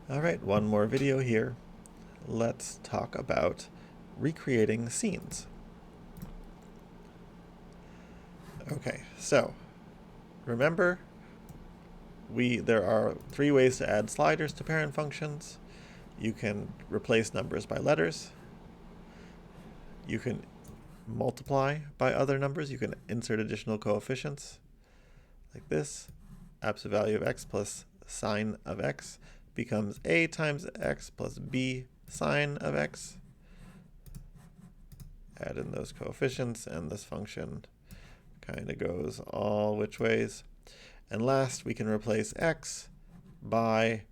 All right, one more video here. Let's talk about recreating scenes. Okay, so remember there are three ways to add sliders to parent functions. You can replace numbers by letters. You can multiply by other numbers. You can insert additional coefficients like this. Absolute value of x plus sine of x becomes a times x plus b sine of x. Add in those coefficients, and this function kind of goes all which ways. And last, we can replace x by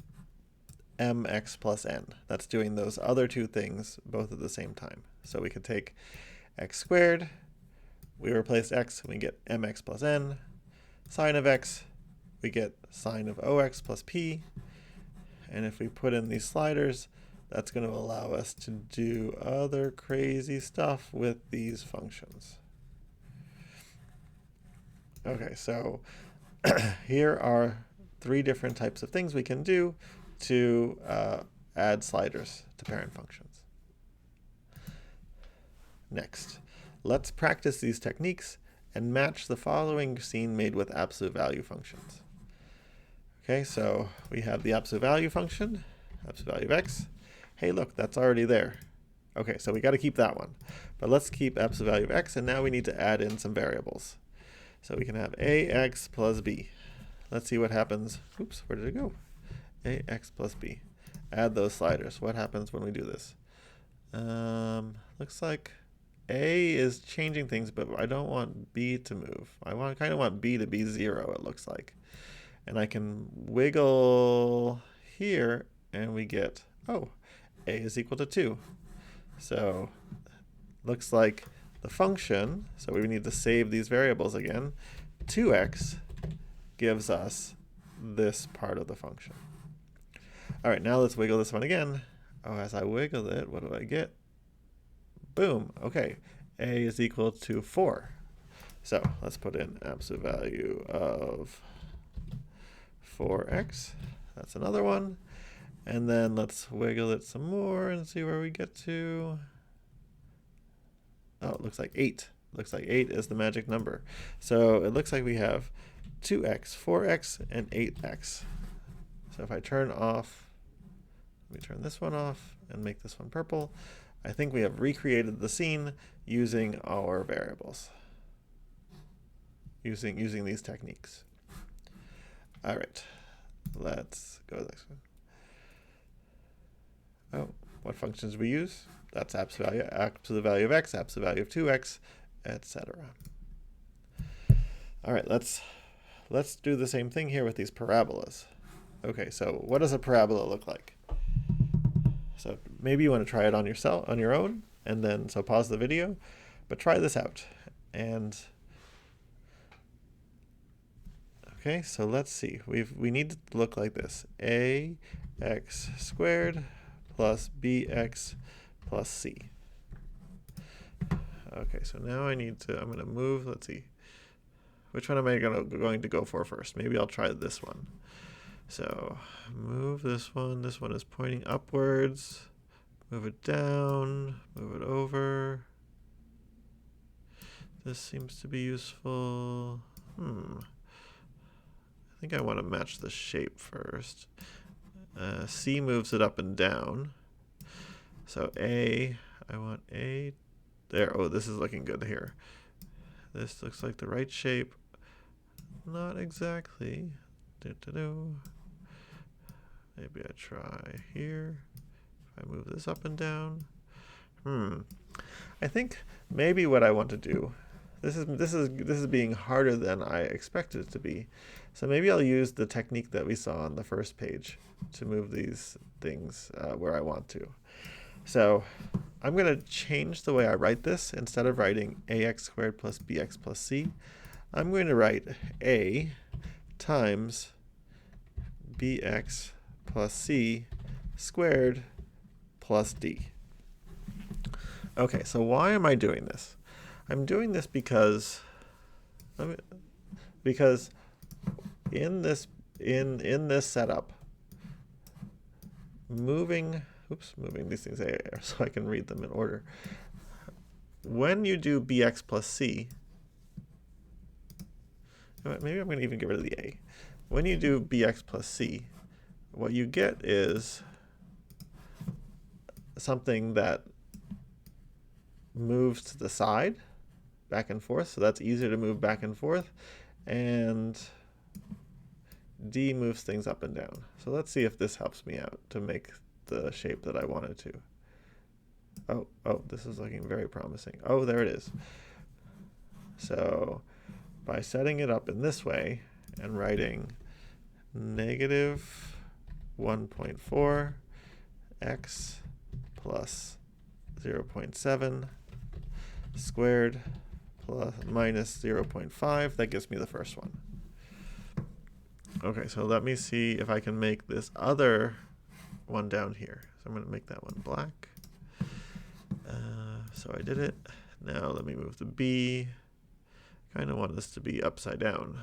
mx plus n. That's doing those other two things both at the same time. So we could take x squared, we replace x, and we get mx plus n. Sine of x, we get sine of ox plus p. And if we put in these sliders, that's going to allow us to do other crazy stuff with these functions. Okay, so here are three different types of things we can do to add sliders to parent functions. Next, let's practice these techniques and match the following scene made with absolute value functions. Okay, so we have the absolute value function, absolute value of x. Hey, look, that's already there. Okay, so we got to keep that one. But let's keep absolute value of x, and now we need to add in some variables. So we can have ax plus b. Let's see what happens. Oops, where did it go? Ax plus b. Add those sliders. What happens when we do this? Looks like a is changing things, but I don't want b to move. I kind of want b to be 0, it looks like. And I can wiggle here, and we get, oh, a is equal to 2. So looks like the function, so we need to save these variables again, 2x gives us this part of the function. All right, now let's wiggle this one again. Oh, as I wiggle it, what do I get? Boom. Okay, a is equal to 4. So let's put in absolute value of 4x. That's another one. And then let's wiggle it some more and see where we get to. Oh, it looks like 8. Looks like 8 is the magic number. So it looks like we have 2x, 4x, and 8x. So if I turn off, let me turn this one off and make this one purple. I think we have recreated the scene using our variables, using these techniques. All right, let's go to the next one. Oh, what functions do we use? That's absolute value of x, absolute value of 2x, etc. All right, let's do the same thing here with these parabolas. Okay, so what does a parabola look like? So maybe you want to try it on your own, and then so pause the video, but try this out. And okay, so let's see. We need to look like this: ax squared plus bx plus c. Okay, so now I'm going to move, let's see. Which one am I going to go for first? Maybe I'll try this one. So move this one. This one is pointing upwards. Move it down. Move it over. This seems to be useful. I think I want to match the shape first. C moves it up and down. So I want A. There. Oh, this is looking good here. This looks like the right shape. Not exactly. Maybe I try here. If I move this up and down. I think maybe what I want to do. This is being harder than I expected it to be. So maybe I'll use the technique that we saw on the first page to move these things where I want to. So I'm going to change the way I write this. Instead of writing ax squared plus bx plus c, I'm going to write a times bx plus c squared plus d. Okay, so why am I doing this? I'm doing this because in this setup, moving these things so I can read them in order. When you do bx plus c, maybe I'm going to even get rid of the a. When you do bx plus c, what you get is something that moves to the side, back and forth, so that's easier to move back and forth, and d moves things up and down. So let's see if this helps me out to make the shape that I wanted to. Oh, this is looking very promising. Oh, there it is. So by setting it up in this way and writing negative 1.4 x plus 0.7 squared plus minus 0.5, that gives me the first one. Okay, so let me see if I can make this other one down here. So I'm going to make that one black. So I did it. Now let me move the b. Kind of want this to be upside down.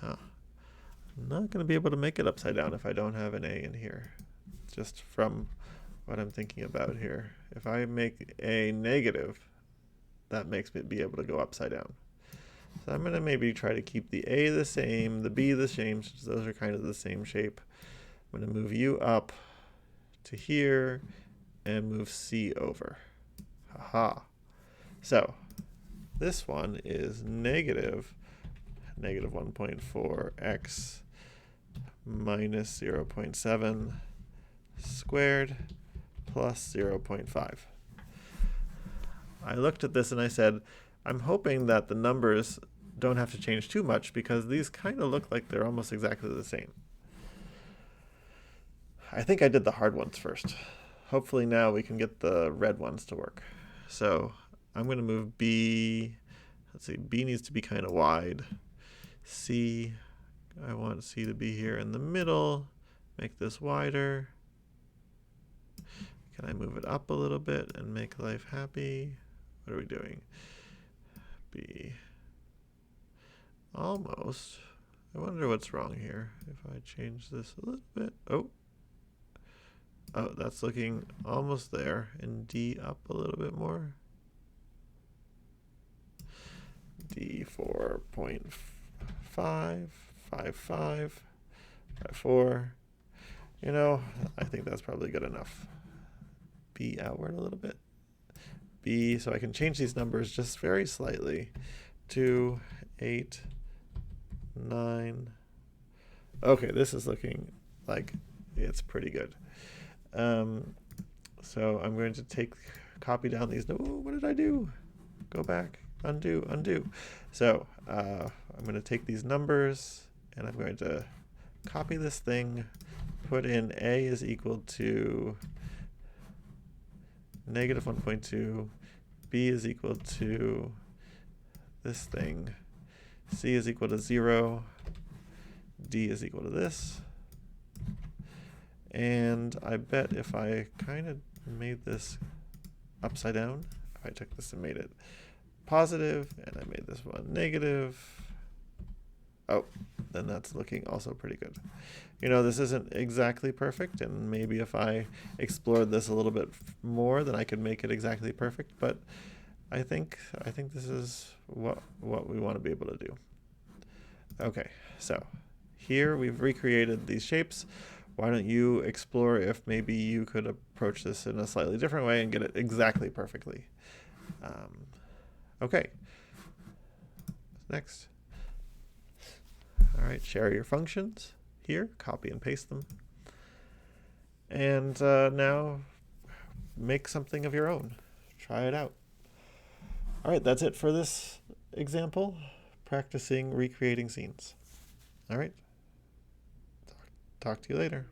I'm not going to be able to make it upside down if I don't have an a in here. Just from what I'm thinking about here. If I make a negative, that makes me be able to go upside down. So I'm going to maybe try to keep the a the same, the b the same, since those are kind of the same shape. I'm going to move u up to here and move c over. Haha. So this one is negative 1.4 x minus 0.7 squared plus 0.5. I looked at this and I said, I'm hoping that the numbers don't have to change too much because these kind of look like they're almost exactly the same. I think I did the hard ones first. Hopefully now we can get the red ones to work. So I'm going to move b. Let's see, b needs to be kind of wide. C, I want c to be here in the middle. Make this wider. Can I move it up a little bit and make life happy? What are we doing? B. Almost. I wonder what's wrong here. If I change this a little bit. Oh, that's looking almost there. And D up a little bit more. D 4.5, 5.5, 5.4. You know, I think that's probably good enough. B outward a little bit. B, so I can change these numbers just very slightly. 2, 8, 9. Okay, this is looking like it's pretty good. So I'm going to copy down these. No, what did I do? Go back, undo, undo. So I'm going to take these numbers and I'm going to copy this thing, put in a is equal to negative 1.2, b is equal to this thing, c is equal to 0, d is equal to this. And I bet if I kind of made this upside down, if I took this and made it positive, and I made this one negative, oh, then that's looking also pretty good. You know, this isn't exactly perfect, and maybe if I explored this a little bit more, then I could make it exactly perfect, but I think this is what we want to be able to do. Okay, so here we've recreated these shapes. Why don't you explore if maybe you could approach this in a slightly different way and get it exactly perfectly. Okay. Next. All right, share your functions here, copy and paste them. And now make something of your own. Try it out. All right, that's it for this example, practicing recreating scenes. All right. Talk to you later.